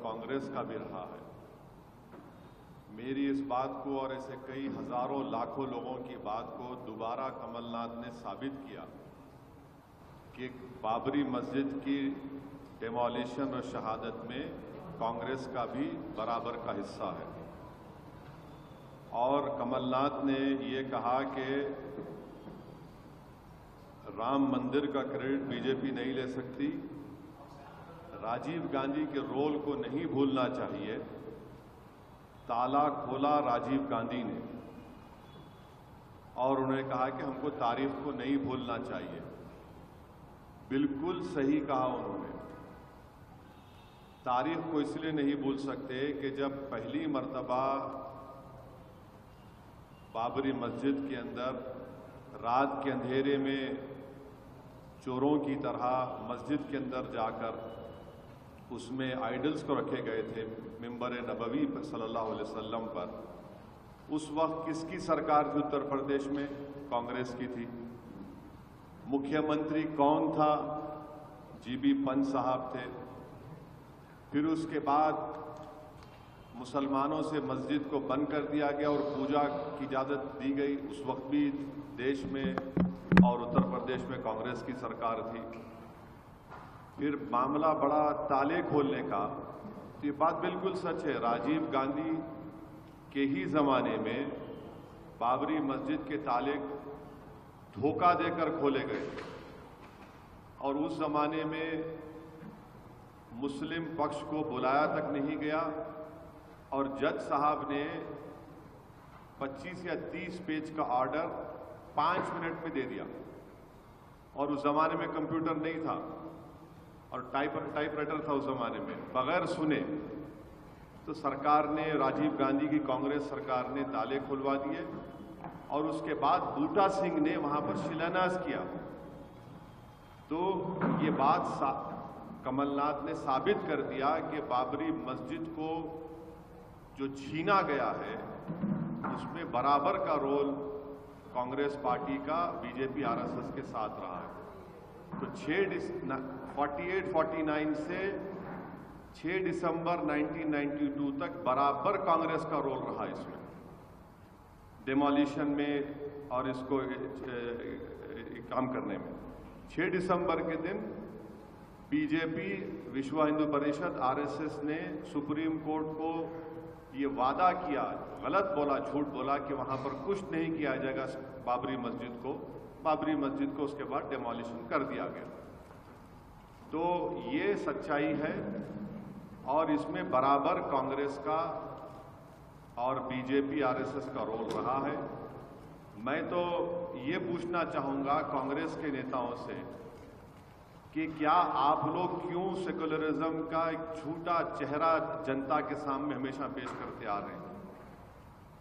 कांग्रेस का भी रहा है। मेरी इस बात को और ऐसे कई हजारों लाखों लोगों की बात को दोबारा कमलनाथ ने साबित किया कि बाबरी मस्जिद की डेमोलिशन और शहादत में कांग्रेस का भी बराबर का हिस्सा है। और कमलनाथ ने ये कहा कि राम मंदिर का क्रेडिट बीजेपी नहीं ले सकती, राजीव गांधी के रोल को नहीं भूलना चाहिए। ताला खोला राजीव गांधी ने और उन्होंने कहा कि हमको तारीफ को नहीं भूलना चाहिए। बिल्कुल सही कहा उन्होंने। तारीफ को इसलिए नहीं भूल सकते कि जब पहली मर्तबा बाबरी मस्जिद के अंदर रात के अंधेरे में चोरों की तरह मस्जिद के अंदर जाकर उसमें आइडल्स को रखे गए थे मिंबर नबवी पर सल्लल्लाहु अलैहि वसल्लम पर, उस वक्त किसकी सरकार थी उत्तर प्रदेश में? कांग्रेस की थी। मुख्यमंत्री कौन था? जीबी पंत साहब थे। फिर उसके बाद मुसलमानों से मस्जिद को बंद कर दिया गया और पूजा की इजाज़त दी गई। उस वक्त भी देश में और उत्तर प्रदेश में कांग्रेस की सरकार थी। फिर मामला बड़ा ताले खोलने का, तो ये बात बिल्कुल सच है। राजीव गांधी के ही ज़माने में बाबरी मस्जिद के ताले धोखा देकर खोले गए और उस ज़माने में मुस्लिम पक्ष को बुलाया तक नहीं गया और जज साहब ने 25 या 30 पेज का ऑर्डर 5 मिनट में दे दिया। और उस ज़माने में कंप्यूटर नहीं था और टाइपराइटर था उस ज़माने में। बगैर सुने तो सरकार ने, राजीव गांधी की कांग्रेस सरकार ने ताले खुलवा दिए और उसके बाद बूटा सिंह ने वहां पर शिलान्यास किया। तो ये बात कमलनाथ ने साबित कर दिया कि बाबरी मस्जिद को जो छीना गया है उसमें बराबर का रोल कांग्रेस पार्टी का बीजेपी आरएसएस के साथ रहा है। तो 48-49 से 6 दिसंबर 1992 तक बराबर कांग्रेस का रोल रहा इसमें, डेमोलिशन में और इसको काम करने में। 6 दिसंबर के दिन बीजेपी, विश्व हिंदू परिषद, आरएसएस ने सुप्रीम कोर्ट को ये वादा किया, गलत बोला, झूठ बोला कि वहां पर कुछ नहीं किया जाएगा बाबरी मस्जिद को उसके बाद डेमोलिशन कर दिया गया। तो ये सच्चाई है और इसमें बराबर कांग्रेस का और बीजेपी आरएसएस का रोल रहा है। मैं तो ये पूछना चाहूंगा कांग्रेस के नेताओं से कि क्या आप लोग क्यों सेकुलरिज्म का एक झूठा चेहरा जनता के सामने हमेशा पेश करते आ रहे हैं?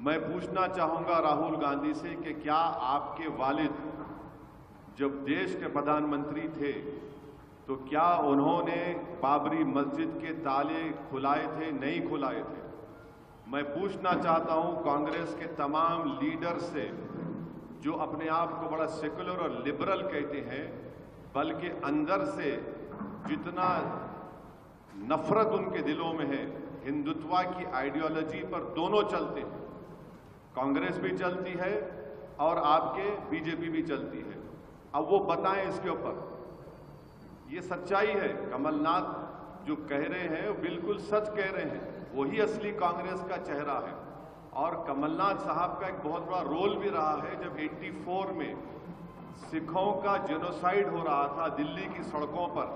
मैं पूछना चाहूंगा राहुल गांधी से कि क्या आपके वालिद जब देश के प्रधानमंत्री थे तो क्या उन्होंने बाबरी मस्जिद के ताले खुलाए थे? नहीं खुलाए थे। मैं पूछना चाहता हूं कांग्रेस के तमाम लीडर से जो अपने आप को बड़ा सेकुलर और लिबरल कहते हैं, बल्कि अंदर से जितना नफरत उनके दिलों में है, हिंदुत्व की आइडियोलॉजी पर दोनों चलते हैं, कांग्रेस भी चलती है और आपके बीजेपी भी चलती है। अब वो बताएं इसके ऊपर। ये सच्चाई है। कमलनाथ जो कह रहे हैं वो बिल्कुल सच कह रहे हैं, वही असली कांग्रेस का चेहरा है। और कमलनाथ साहब का एक बहुत बड़ा रोल भी रहा है। जब 84 में सिखों का जेनोसाइड हो रहा था दिल्ली की सड़कों पर,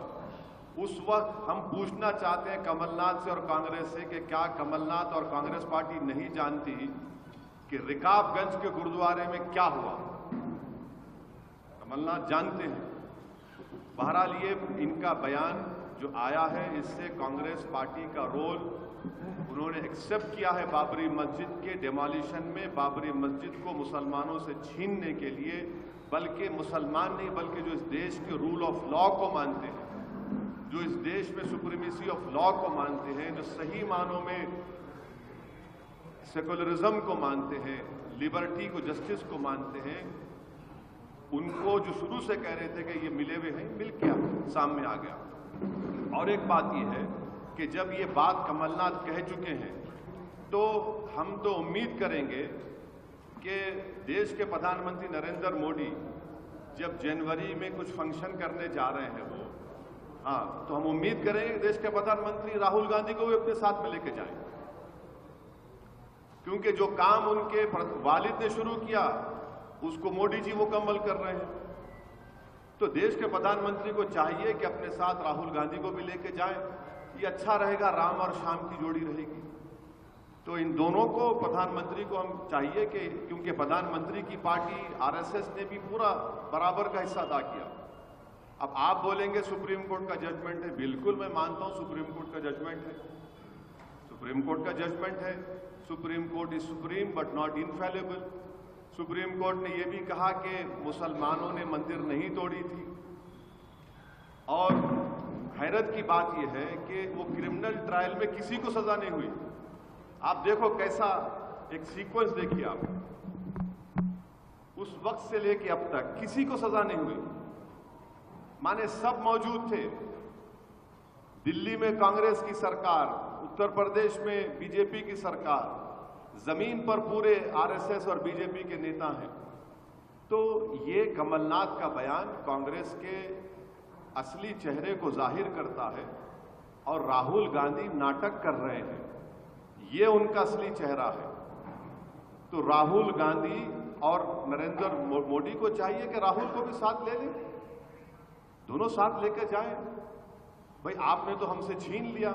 उस वक्त हम पूछना चाहते हैं कमलनाथ से और कांग्रेस से कि क्या कमलनाथ और कांग्रेस पार्टी नहीं जानती कि रिकाबगंज के गुरुद्वारे में क्या हुआ? कमलनाथ जानते हैं। बहरहाल ये इनका बयान जो आया है, इससे कांग्रेस पार्टी का रोल उन्होंने एक्सेप्ट किया है बाबरी मस्जिद के डेमोलिशन में, बाबरी मस्जिद को मुसलमानों से छीनने के लिए। बल्कि मुसलमान नहीं, बल्कि जो इस देश के रूल ऑफ लॉ को मानते हैं, जो इस देश में सुप्रीमेसी ऑफ लॉ को मानते हैं, जो सही मानों में सेकुलरिज्म को मानते हैं, लिबर्टी को, जस्टिस को मानते हैं, उनको जो शुरू से कह रहे थे कि ये मिले हुए हैं, मिल गया, सामने आ गया। और एक बात यह है कि जब ये बात कमलनाथ कह चुके हैं तो हम तो उम्मीद करेंगे कि देश के प्रधानमंत्री नरेंद्र मोदी जब जनवरी में कुछ फंक्शन करने जा रहे हैं वो, हाँ, तो हम उम्मीद करेंगे देश के प्रधानमंत्री राहुल गांधी को भी अपने साथ में लेके जाएं, क्योंकि जो काम उनके वालिद ने शुरू किया उसको मोदी जी मुकम्मल कर रहे हैं। तो देश के प्रधानमंत्री को चाहिए कि अपने साथ राहुल गांधी को भी लेके जाएं, ये अच्छा रहेगा, राम और श्याम की जोड़ी रहेगी। तो इन दोनों को, प्रधानमंत्री को हम चाहिए कि, क्योंकि प्रधानमंत्री की पार्टी आरएसएस ने भी पूरा बराबर का हिस्सा अदा किया। अब आप बोलेंगे सुप्रीम कोर्ट का जजमेंट है, बिल्कुल मैं मानता हूं सुप्रीम कोर्ट का जजमेंट है, सुप्रीम कोर्ट का जजमेंट है। Supreme court is supreme but not infallible. Supreme court ने यह भी कहा कि मुसलमानों ने मंदिर नहीं तोड़ी थी, और हैरत की बात यह है कि वो क्रिमिनल ट्रायल में किसी को सजा नहीं हुई। आप देखो कैसा एक सीक्वेंस देखिए आप, उस वक्त से लेके अब तक किसी को सजा नहीं हुई, माने सब मौजूद थे। दिल्ली में कांग्रेस की सरकार, उत्तर प्रदेश में बीजेपी की सरकार, जमीन पर पूरे आरएसएस और बीजेपी के नेता हैं। तो ये कमलनाथ का बयान कांग्रेस के असली चेहरे को जाहिर करता है, और राहुल गांधी नाटक कर रहे हैं, ये उनका असली चेहरा है। तो राहुल गांधी और नरेंद्र मोदी को चाहिए कि राहुल को भी साथ ले लें, दोनों साथ लेकर जाएं। भाई आपने तो हमसे छीन लिया,